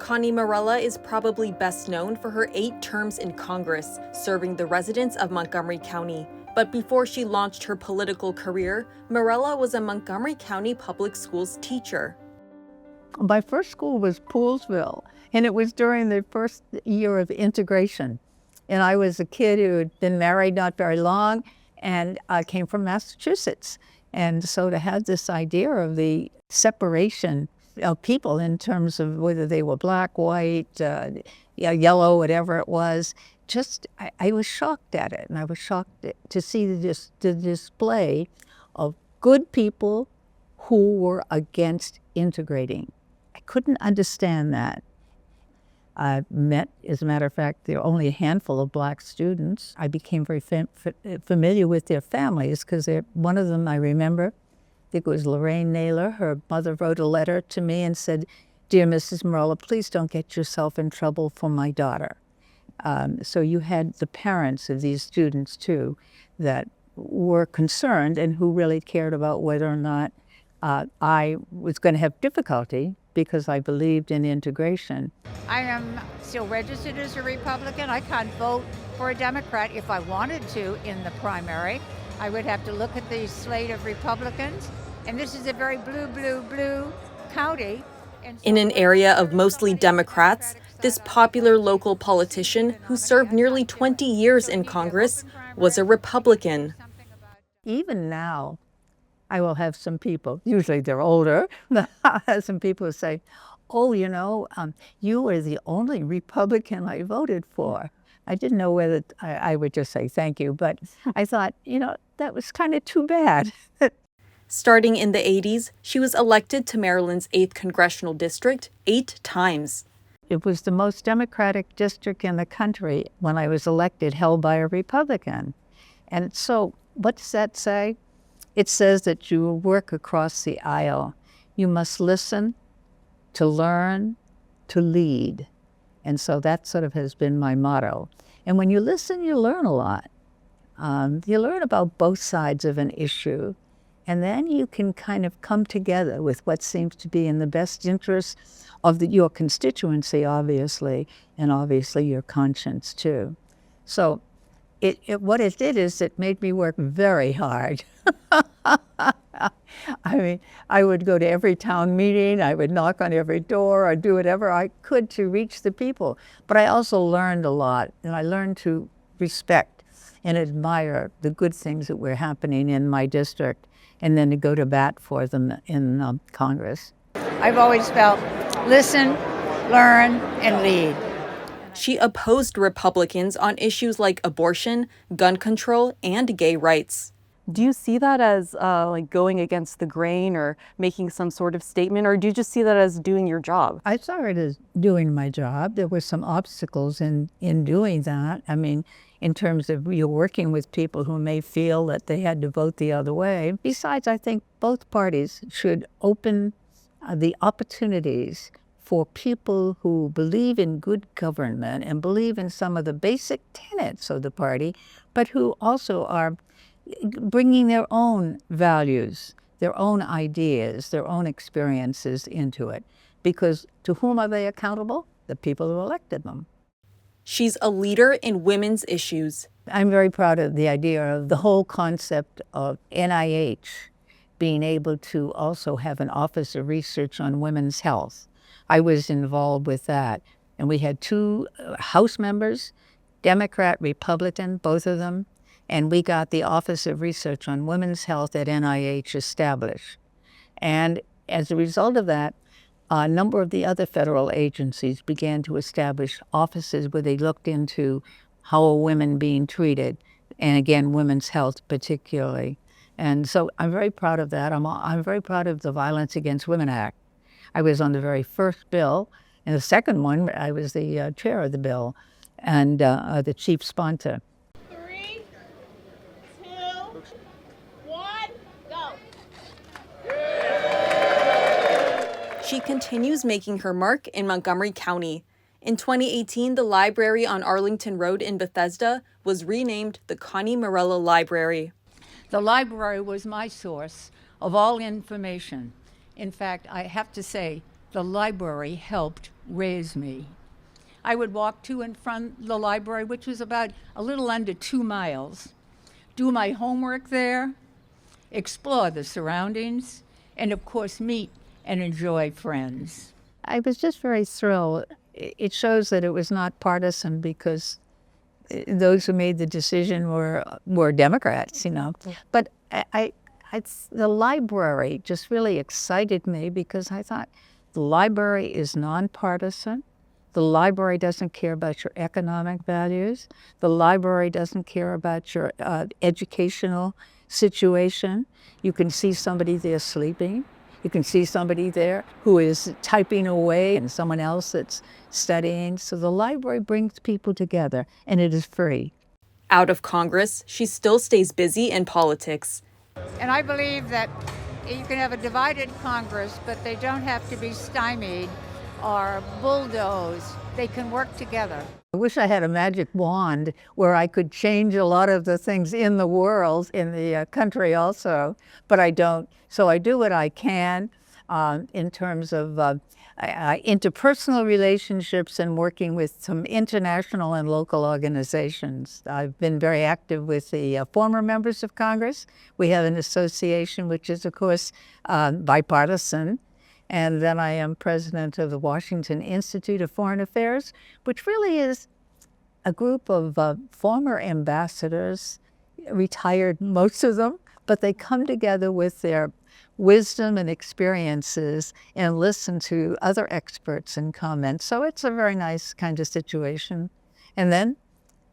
Connie Morella is probably best known for her 8 terms in Congress, serving the residents of Montgomery County. But before she launched her political career, Morella was a Montgomery County Public Schools teacher. My first school was Poolsville, and it was during the first year of integration. And I was a kid who had been married not very long, and I came from Massachusetts. And so to have this idea of the separation of people in terms of whether they were black, white, yellow, whatever it was, I was shocked at it. And I was shocked to see the display of good people who were against integrating. I couldn't understand that. I met, as a matter of fact, there were only a handful of black students. I became very familiar with their families because one of them I remember, I think it was Lorraine Naylor. Her mother wrote a letter to me and said, "Dear Mrs. Morella, please don't get yourself in trouble for my daughter." So you had the parents of these students too that were concerned and who really cared about whether or not I was going to have difficulty because I believed in integration. I am still registered as a Republican. I can't vote for a Democrat if I wanted to in the primary. I would have to look at the slate of Republicans, and this is a very blue county. In an area of mostly Democrats, this popular local politician who served nearly 20 years in Congress was a Republican. Even now, I will have some people, usually they're older, some people who say, "Oh, you were the only Republican I voted for." I didn't know whether I would just say thank you, but I thought, that was kind of too bad. Starting in the 80s, she was elected to Maryland's 8th congressional district 8 times. It was the most Democratic district in the country when I was elected, held by a Republican. And so what does that say? It says that you work across the aisle. You must listen, to learn, to lead. And so that sort of has been my motto. And when you listen, you learn a lot. You learn about both sides of an issue, and then you can kind of come together with what seems to be in the best interest of your constituency, obviously, and obviously your conscience too. So what it did is it made me work very hard. I mean, I would go to every town meeting, I would knock on every door, or do whatever I could to reach the people. But I also learned a lot, and I learned to respect and admire the good things that were happening in my district, and then to go to bat for them in Congress. I've always felt listen, learn, and lead. She opposed Republicans on issues like abortion, gun control, and gay rights. Do you see that as like going against the grain or making some sort of statement, or do you just see that as doing your job? I saw it as doing my job. There were some obstacles in doing that. I mean, in terms of you're working with people who may feel that they had to vote the other way. Besides, I think both parties should open the opportunities for people who believe in good government and believe in some of the basic tenets of the party, but who also are bringing their own values, their own ideas, their own experiences into it. Because to whom are they accountable? The people who elected them. She's a leader in women's issues. I'm very proud of the idea of the whole concept of NIH being able to also have an Office of Research on Women's Health. I was involved with that. And we had 2 House members, Democrat, Republican, both of them. And we got the Office of Research on Women's Health at NIH established. And as a result of that, a number of the other federal agencies began to establish offices where they looked into how are women being treated, and again, women's health particularly. And so I'm very proud of that. I'm very proud of the Violence Against Women Act. I was on the very first bill, and the second one, I was the chair of the bill and the chief sponsor. 3, 2, 1, go. She continues making her mark in Montgomery County. In 2018, the library on Arlington Road in Bethesda was renamed the Connie Morella Library. The library was my source of all information. In fact, I have to say, The library helped raise me. I would walk to and from the library, which was about a little under 2 miles, do my homework there, explore the surroundings, and of course meet and enjoy friends. I was just very thrilled. It shows that it was not partisan because those who made the decision were Democrats, you know. But the library just really excited me because I thought the library is nonpartisan. The library doesn't care about your economic values. The library doesn't care about your educational situation. You can see somebody there sleeping. You can see somebody there who is typing away and someone else that's studying. So the library brings people together, and it is free. Out of Congress, she still stays busy in politics. And I believe that you can have a divided Congress, but they don't have to be stymied or bulldozed. They can work together. I wish I had a magic wand where I could change a lot of the things in the world, in the country also, but I don't. So I do what I can in terms of interpersonal relationships and working with some international and local organizations. I've been very active with the former members of Congress. We have an association which is, of course, bipartisan. And then I am president of the Washington Institute of Foreign Affairs, which really is a group of former ambassadors, retired most of them, but they come together with their wisdom and experiences and listen to other experts and comment. So it's a very nice kind of situation. And then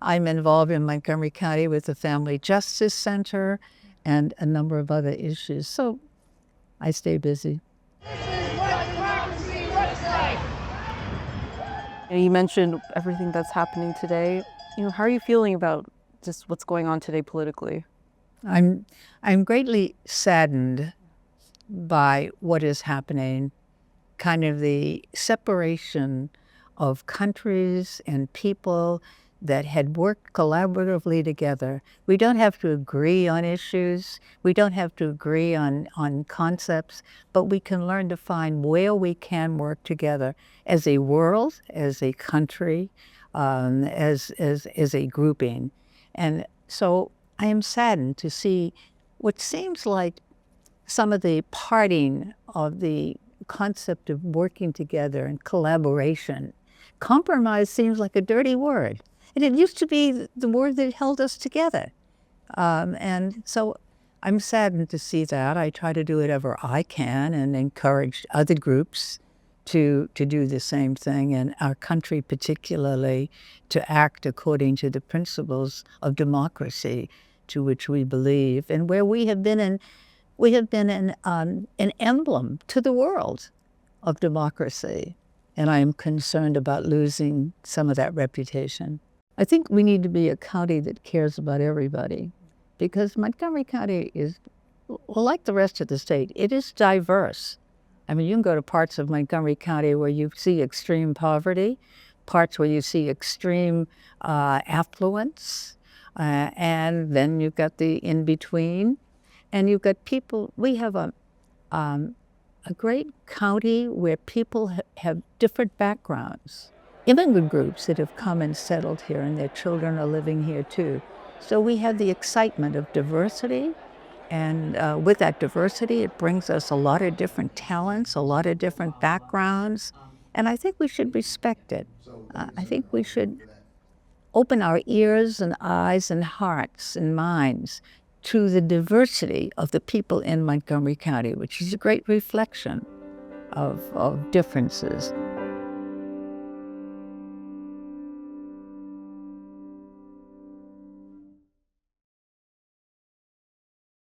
I'm involved in Montgomery County with the Family Justice Center and a number of other issues. So I stay busy. You mentioned everything that's happening today. How are you feeling about just what's going on today politically? I'm greatly saddened by what is happening, kind of the separation of countries and people that had worked collaboratively together. We don't have to agree on issues. We don't have to agree on concepts, but we can learn to find where we can work together as a world, as a country, as a grouping. And so I am saddened to see what seems like some of the parting of the concept of working together and collaboration. Compromise seems like a dirty word. And it used to be the word that held us together. And so I'm saddened to see that. I try to do whatever I can and encourage other groups to do the same thing, and our country particularly to act according to the principles of democracy to which we believe, and where we have been an emblem to the world of democracy. And I am concerned about losing some of that reputation. I think we need to be a county that cares about everybody, because Montgomery County is, well, like the rest of the state, it is diverse. I mean, you can go to parts of Montgomery County where you see extreme poverty, parts where you see extreme affluence, and then you've got the in-between, and you've got people. We have a great county where people have different backgrounds. Immigrant groups that have come and settled here, and their children are living here too. So we have the excitement of diversity, and with that diversity, it brings us a lot of different talents, a lot of different backgrounds, and I think we should respect it. I think we should open our ears and eyes and hearts and minds to the diversity of the people in Montgomery County, which is a great reflection of differences.